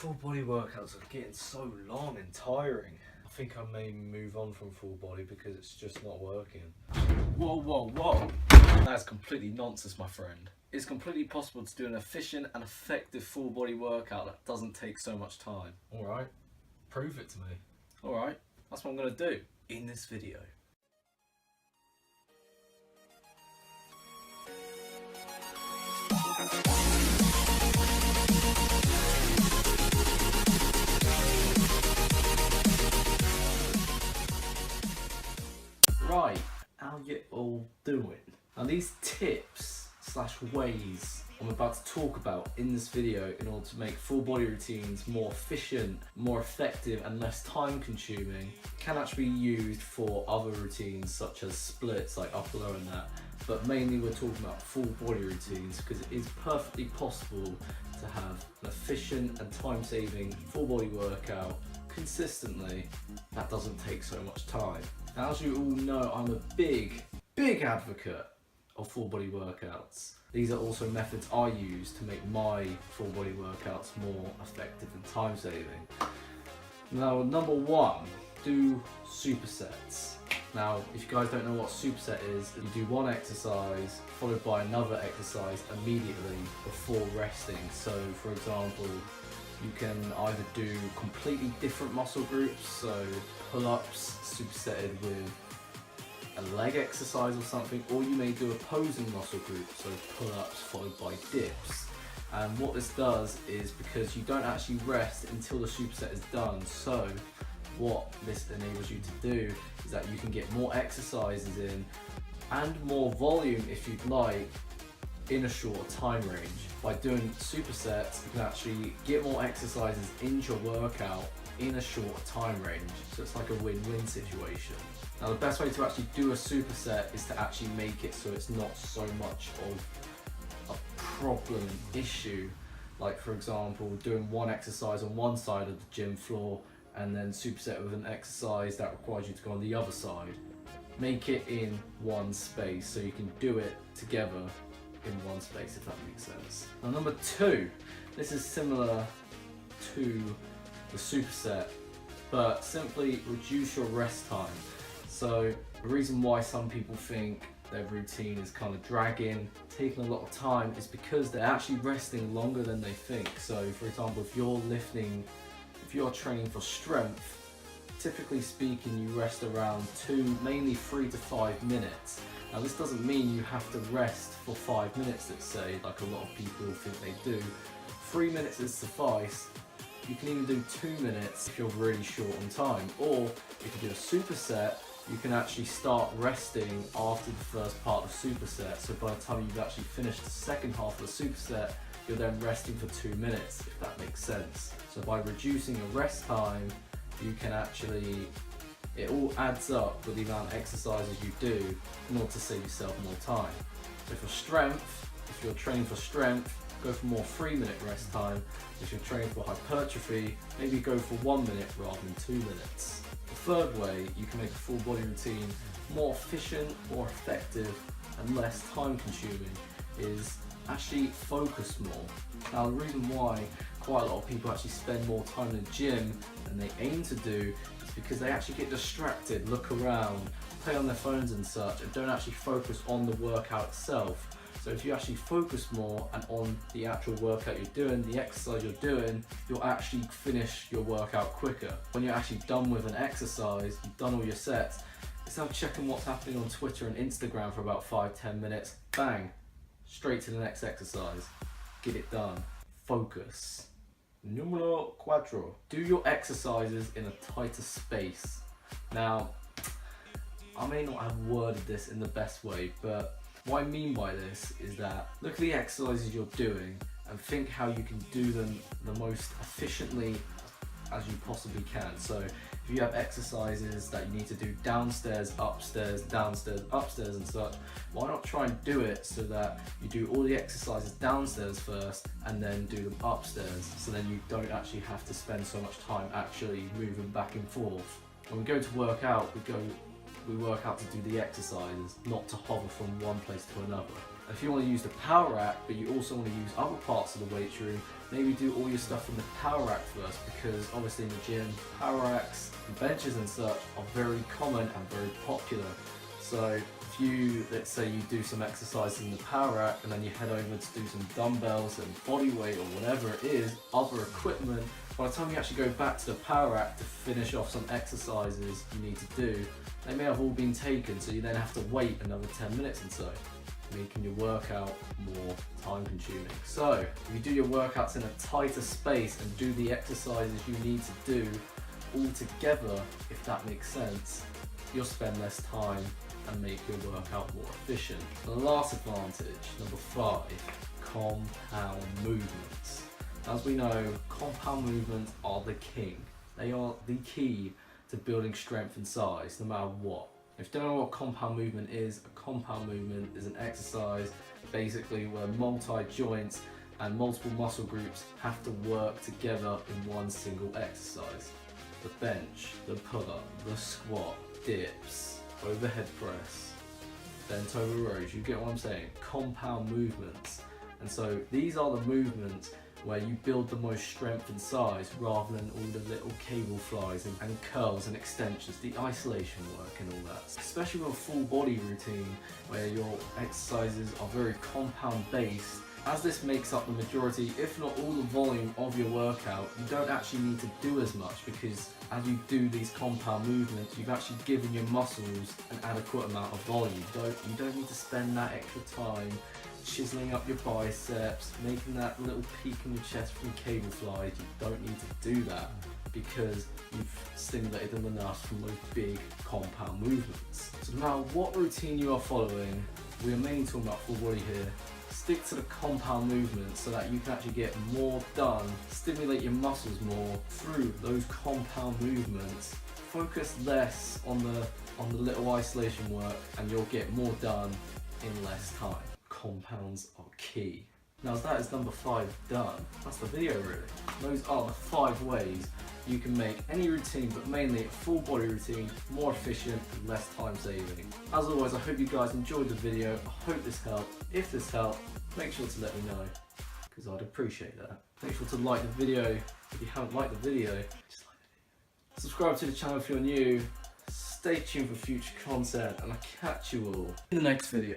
Full body workouts are getting so long and tiring. I think I may move on from full body because it's just not working. Whoa. That's completely nonsense, my friend. It's completely possible to do an efficient and effective full body workout that doesn't take so much time. Alright, prove it to me. Alright, that's what I'm going to do in this video. Right, how you all doing? Now these tips / ways I'm about to talk about in this video in order to make full body routines more efficient, more effective and less time consuming can actually be used for other routines such as splits like upper lower and that, but mainly we're talking about full body routines because it is perfectly possible to have an efficient and time saving full body workout consistently that doesn't take so much time. Now, as you all know, I'm a big advocate of full body workouts. These are also methods I use to make my full body workouts more effective and time saving. Now, number one, do supersets. Now, if you guys don't know what superset is, you do one exercise followed by another exercise immediately before resting. So, for example, you can either do completely different muscle groups, so pull-ups supersetted with a leg exercise or something, or you may do opposing muscle group, so pull-ups followed by dips. And what this does is, because you don't actually rest until the superset is done, so what this enables you to do is that you can get more exercises in and more volume if you'd like in a shorter time range. By doing supersets, you can actually get more exercises into your workout in a shorter time range, so it's like a win-win situation. Now the best way to actually do a superset is to actually make it so it's not so much of a problem issue, like for example doing one exercise on one side of the gym floor and then superset with an exercise that requires you to go on the other side. Make it in one space so you can do it together in one space, if that makes sense. Now number two, this is similar to the superset, but simply reduce your rest time. So the reason why some people think their routine is kind of dragging, taking a lot of time, is because they're actually resting longer than they think. So for example, if you're training for strength, typically speaking you rest around mainly 3 to 5 minutes. Now this doesn't mean you have to rest for 5 minutes, let's say, like a lot of people think they do. 3 minutes is suffice. You can even do 2 minutes if you're really short on time. Or if you do a superset, you can actually start resting after the first part of the superset. So by the time you've actually finished the second half of the superset, you're then resting for 2 minutes, if that makes sense. So by reducing your rest time, you can actually, it all adds up with the amount of exercises you do in order to save yourself more time. So for strength, if you're training for strength, go for more 3-minute rest time. If you're training for hypertrophy, maybe go for 1 minute rather than 2 minutes. The third way you can make a full body routine more efficient, more effective and less time consuming is actually focus more. Now the reason why quite a lot of people actually spend more time in the gym than they aim to do is because they actually get distracted, look around, play on their phones and such, and don't actually focus on the workout itself. So if you actually focus more and on the actual workout you're doing, the exercise you're doing, you'll actually finish your workout quicker. When you're actually done with an exercise, you've done all your sets, instead of checking what's happening on Twitter and Instagram for about 5-10 minutes, bang, straight to the next exercise. Get it done. Focus. Numero cuatro. Do your exercises in a tighter space. Now, I may not have worded this in the best way, but what I mean by this is that look at the exercises you're doing and think how you can do them the most efficiently as you possibly can. So if you have exercises that you need to do downstairs, upstairs, downstairs, upstairs and such, why not try and do it so that you do all the exercises downstairs first and then do them upstairs, so then you don't actually have to spend so much time actually moving back and forth. When we go to work out, we work out to do the exercises, not to hover from one place to another. If you want to use the power rack, but you also want to use other parts of the weight room, maybe do all your stuff in the power rack first, because obviously in the gym, power racks and benches and such are very common and very popular. So if you, let's say you do some exercises in the power rack and then you head over to do some dumbbells and body weight or whatever it is, other equipment, by the time you actually go back to the power rack to finish off some exercises you need to do, they may have all been taken, so you then have to wait another 10 minutes and so, making your workout more time consuming. So if you do your workouts in a tighter space and do the exercises you need to do all together, if that makes sense, you'll spend less time and make your workout more efficient. The last advantage, number 5, compound movements. As we know, compound movements are the king. They are the key to building strength and size, no matter what. If you don't know what compound movement is, a compound movement is an exercise basically where multi-joints and multiple muscle groups have to work together in one single exercise. The bench, the pull-up, the squat, dips, overhead press, bent over rows, you get what I'm saying? Compound movements. And so these are the movements where you build the most strength and size rather than all the little cable flies and curls and extensions, the isolation work and all that. Especially with a full body routine where your exercises are very compound based, as this makes up the majority, if not all the volume of your workout, you don't actually need to do as much, because as you do these compound movements, you've actually given your muscles an adequate amount of volume. You don't need to spend that extra time chiseling up your biceps, making that little peak in your chest from cable flies. You don't need to do that because you've stimulated them enough from those big compound movements. So no matter what routine you are following, we are mainly talking about full body here. Stick to the compound movements so that you can actually get more done, stimulate your muscles more through those compound movements. Focus less on the little isolation work and you'll get more done in less time. Compounds are key. Now that is number 5 done. That's the video really. Those are the 5 ways you can make any routine, but mainly a full body routine, more efficient and less time saving. As always, I hope you guys enjoyed the video. I hope this helped. If this helped, make sure to let me know, because I'd appreciate that. Make sure to like the video. If you haven't liked the video, just like the video. Subscribe to the channel if you're new. Stay tuned for future content, and I'll catch you all in the next video.